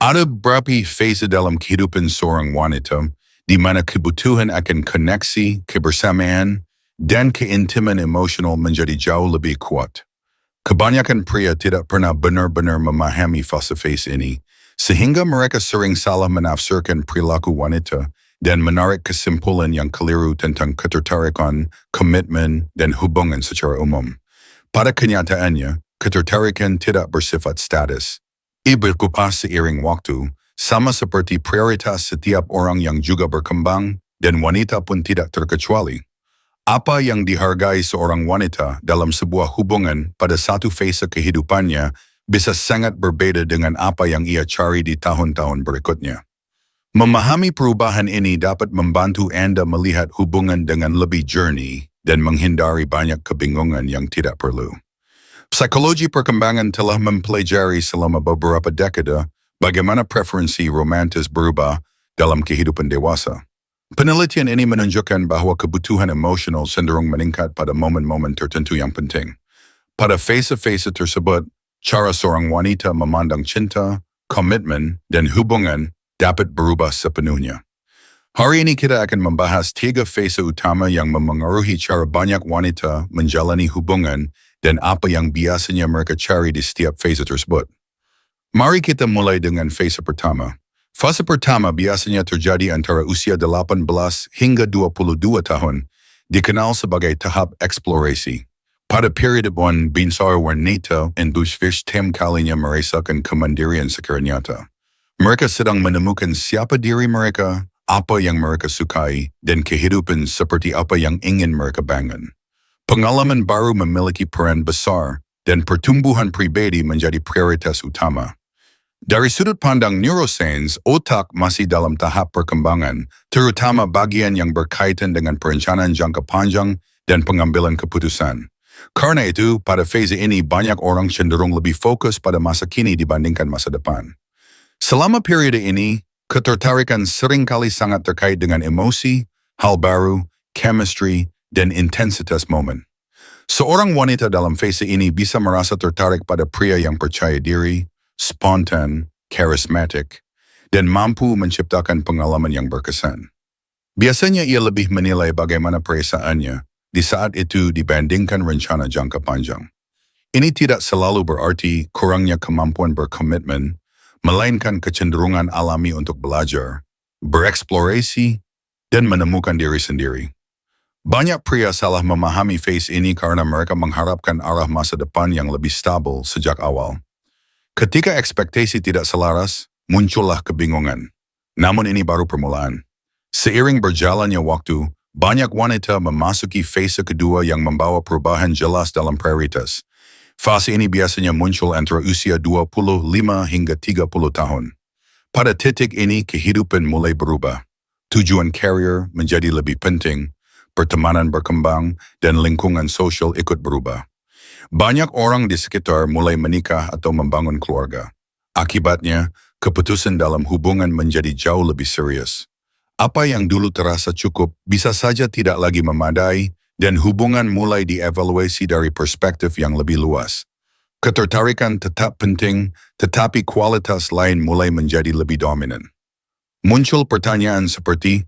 Ada berapa fase dalam kehidupan seorang wanita di mana kebutuhan akan koneksi, kebersamaan, dan keintiman emosional menjadi jauh lebih kuat. Kebanyakan pria tidak pernah benar-benar memahami fase-fase ini, sehingga mereka sering salah menafsirkan perilaku wanita dan menarik kesimpulan yang keliru tentang ketertarikan, komitmen, dan hubungan secara umum. Pada kenyataannya, ketertarikan tidak bersifat statis. Ia berubah seiring waktu, sama seperti prioritas setiap orang yang juga berkembang dan wanita pun tidak terkecuali. Apa yang dihargai seorang wanita dalam sebuah hubungan pada satu fase kehidupannya bisa sangat berbeda dengan apa yang ia cari di tahun-tahun berikutnya. Memahami perubahan ini dapat membantu Anda melihat hubungan dengan lebih jernih dan menghindari banyak kebingungan yang tidak perlu. Psikologi perkembangan telah mempelajari selama beberapa dekade bagaimana preferensi romantis berubah dalam kehidupan dewasa. Penelitian ini menunjukkan bahwa kebutuhan emosional cenderung meningkat pada momen-momen tertentu yang penting. Pada fase-fase tersebut, cara seorang wanita memandang cinta, komitmen, dan hubungan dapat berubah sepenuhnya. Hari ini kita akan membahas 3 fase utama yang memengaruhi cara banyak wanita menjalani hubungan dan apa yang biasanya mereka cari di setiap fase tersebut. Mari kita mulai dengan fase pertama. Fase pertama biasanya terjadi antara usia 18 hingga 22 tahun, dikenal sebagai tahap eksplorasi. Pada periode buan binsar wanita enthusiast kalinya merasakan kemandirian secara nyata. Mereka sedang menemukan siapa diri mereka, apa yang mereka sukai, dan kehidupan seperti apa yang ingin mereka bangun. Pengalaman baru memiliki peran besar dan pertumbuhan pribadi menjadi prioritas utama. Dari sudut pandang neuroscience, otak masih dalam tahap perkembangan, terutama bagian yang berkaitan dengan perencanaan jangka panjang dan pengambilan keputusan. Karena itu, pada fase ini banyak orang cenderung lebih fokus pada masa kini dibandingkan masa depan. Selama periode ini, ketertarikan seringkali sangat terkait dengan emosi, hal baru, chemistry, dan intensitas momen. Seorang wanita dalam fase ini bisa merasa tertarik pada pria yang percaya diri, spontan, charismatic, dan mampu menciptakan pengalaman yang berkesan. Biasanya ia lebih menilai bagaimana perasaannya di saat itu dibandingkan rencana jangka panjang. Ini tidak selalu berarti kurangnya kemampuan berkomitmen, melainkan kecenderungan alami untuk belajar, bereksplorasi, dan menemukan diri sendiri. Banyak pria salah memahami fase ini karena mereka mengharapkan arah masa depan yang lebih stabil sejak awal. Ketika ekspektasi tidak selaras, muncullah kebingungan. Namun ini baru permulaan. Seiring berjalannya waktu, banyak wanita memasuki fase kedua yang membawa perubahan jelas dalam prioritas. Fase ini biasanya muncul antara usia 25 hingga 30 tahun. Pada titik ini, kehidupan mulai berubah. Tujuan karir menjadi lebih penting, pertemanan berkembang, dan lingkungan sosial ikut berubah. Banyak orang di sekitar mulai menikah atau membangun keluarga. Akibatnya, keputusan dalam hubungan menjadi jauh lebih serius. Apa yang dulu terasa cukup bisa saja tidak lagi memadai, dan hubungan mulai dievaluasi dari perspektif yang lebih luas. Ketertarikan tetap penting, tetapi kualitas lain mulai menjadi lebih dominan. Muncul pertanyaan seperti,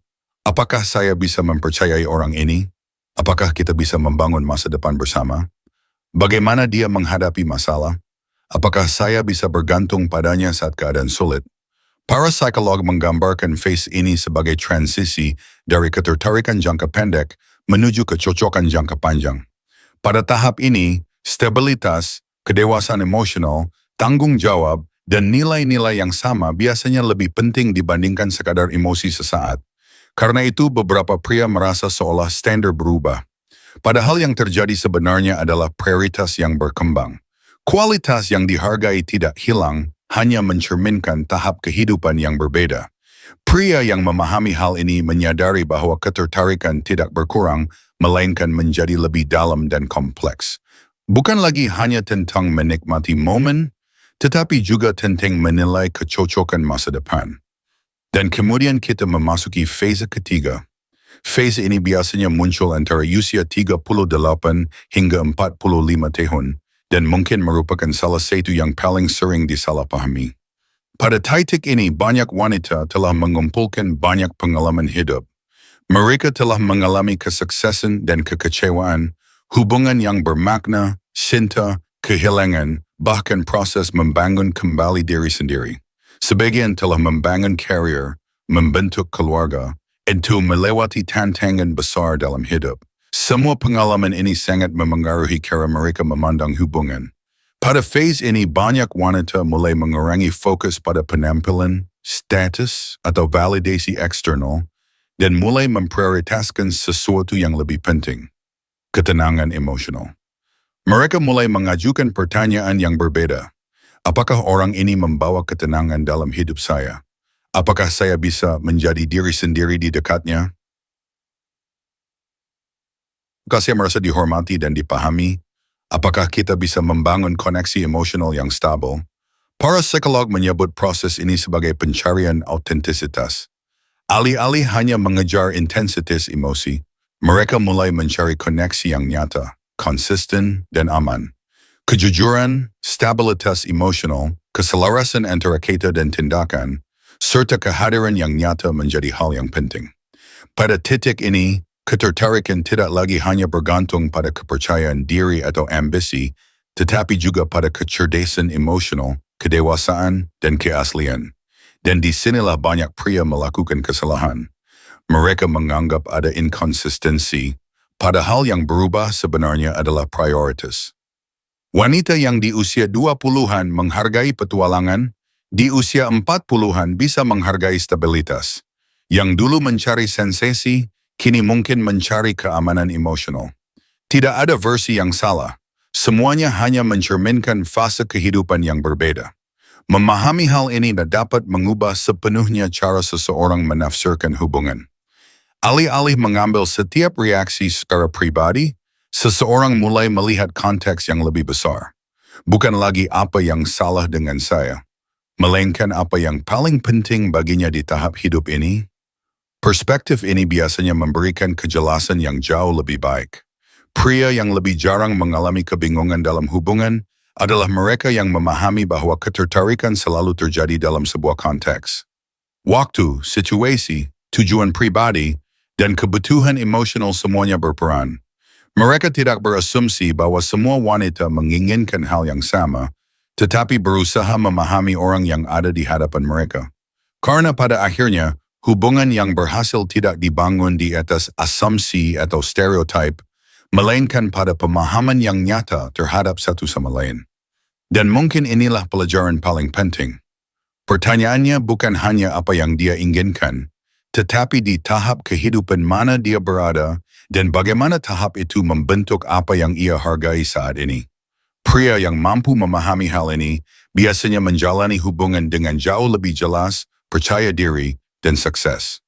apakah saya bisa mempercayai orang ini? Apakah kita bisa membangun masa depan bersama? Bagaimana dia menghadapi masalah? Apakah saya bisa bergantung padanya saat keadaan sulit? Para psikolog menggambarkan fase ini sebagai transisi dari ketertarikan jangka pendek menuju kecocokan jangka panjang. Pada tahap ini, stabilitas, kedewasaan emosional, tanggung jawab, dan nilai-nilai yang sama biasanya lebih penting dibandingkan sekadar emosi sesaat. Karena itu beberapa pria merasa seolah standar berubah. Padahal yang terjadi sebenarnya adalah prioritas yang berkembang. Kualitas yang dihargai tidak hilang, hanya mencerminkan tahap kehidupan yang berbeda. Pria yang memahami hal ini menyadari bahwa ketertarikan tidak berkurang, melainkan menjadi lebih dalam dan kompleks. Bukan lagi hanya tentang menikmati momen, tetapi juga tentang menilai kecocokan masa depan. Dan kemudian kita memasuki fase ketiga. Fase ini biasanya muncul antara usia 38 hingga 45 tahun dan mungkin merupakan salah satu yang paling sering disalahpahami. Pada titik ini banyak wanita telah mengumpulkan banyak pengalaman hidup. Mereka telah mengalami kesuksesan dan kekecewaan, hubungan yang bermakna, cinta, kehilangan, bahkan proses membangun kembali diri sendiri. Sebagian telah membangun karier, membentuk keluarga, itu melewati tantangan besar dalam hidup. Semua pengalaman ini sangat memengaruhi cara mereka memandang hubungan. Pada phase ini banyak wanita mulai mengurangi fokus pada penampilan, status, atau validasi eksternal, dan mulai memprioritaskan sesuatu yang lebih penting, ketenangan emosional. Mereka mulai mengajukan pertanyaan yang berbeda. Apakah orang ini membawa ketenangan dalam hidup saya? Apakah saya bisa menjadi diri sendiri di dekatnya? Apakah saya merasa dihormati dan dipahami? Apakah kita bisa membangun koneksi emosional yang stabil? Para psikolog menyebut proses ini sebagai pencarian autentisitas. Alih-alih hanya mengejar intensitas emosi, mereka mulai mencari koneksi yang nyata, konsisten, dan aman. Kejujuran, stabilitas emosional, keselarasan antara kata dan tindakan, serta kehadiran yang nyata menjadi hal yang penting. Pada titik ini, ketertarikan tidak lagi hanya bergantung pada kepercayaan diri atau ambisi, tetapi juga pada kecerdasan emosional, kedewasaan, dan keaslian. Dan disinilah banyak pria melakukan kesalahan. Mereka menganggap ada inkonsistensi, padahal yang berubah sebenarnya adalah prioritas. Wanita yang di usia 20-an menghargai petualangan, di usia 40-an bisa menghargai stabilitas. Yang dulu mencari sensasi, kini mungkin mencari keamanan emosional. Tidak ada versi yang salah. Semuanya hanya mencerminkan fase kehidupan yang berbeda. Memahami hal ini dapat mengubah sepenuhnya cara seseorang menafsirkan hubungan. Alih-alih mengambil setiap reaksi secara pribadi, seseorang mulai melihat konteks yang lebih besar. Bukan lagi apa yang salah dengan saya, melainkan apa yang paling penting baginya di tahap hidup ini. Perspektif ini biasanya memberikan kejelasan yang jauh lebih baik. Pria yang lebih jarang mengalami kebingungan dalam hubungan adalah mereka yang memahami bahwa ketertarikan selalu terjadi dalam sebuah konteks. Waktu, situasi, tujuan pribadi, dan kebutuhan emosional semuanya berperan. Mereka tidak berasumsi bahwa semua wanita menginginkan hal yang sama, tetapi berusaha memahami orang yang ada di hadapan mereka. Karena pada akhirnya, hubungan yang berhasil tidak dibangun di atas asumsi atau stereotip, melainkan pada pemahaman yang nyata terhadap satu sama lain. Dan mungkin inilah pelajaran paling penting. Pertanyaannya bukan hanya apa yang dia inginkan, tetapi di tahap kehidupan mana dia berada dan bagaimana tahap itu membentuk apa yang ia hargai saat ini. Pria yang mampu memahami hal ini biasanya menjalani hubungan dengan jauh lebih jelas, percaya diri, dan sukses.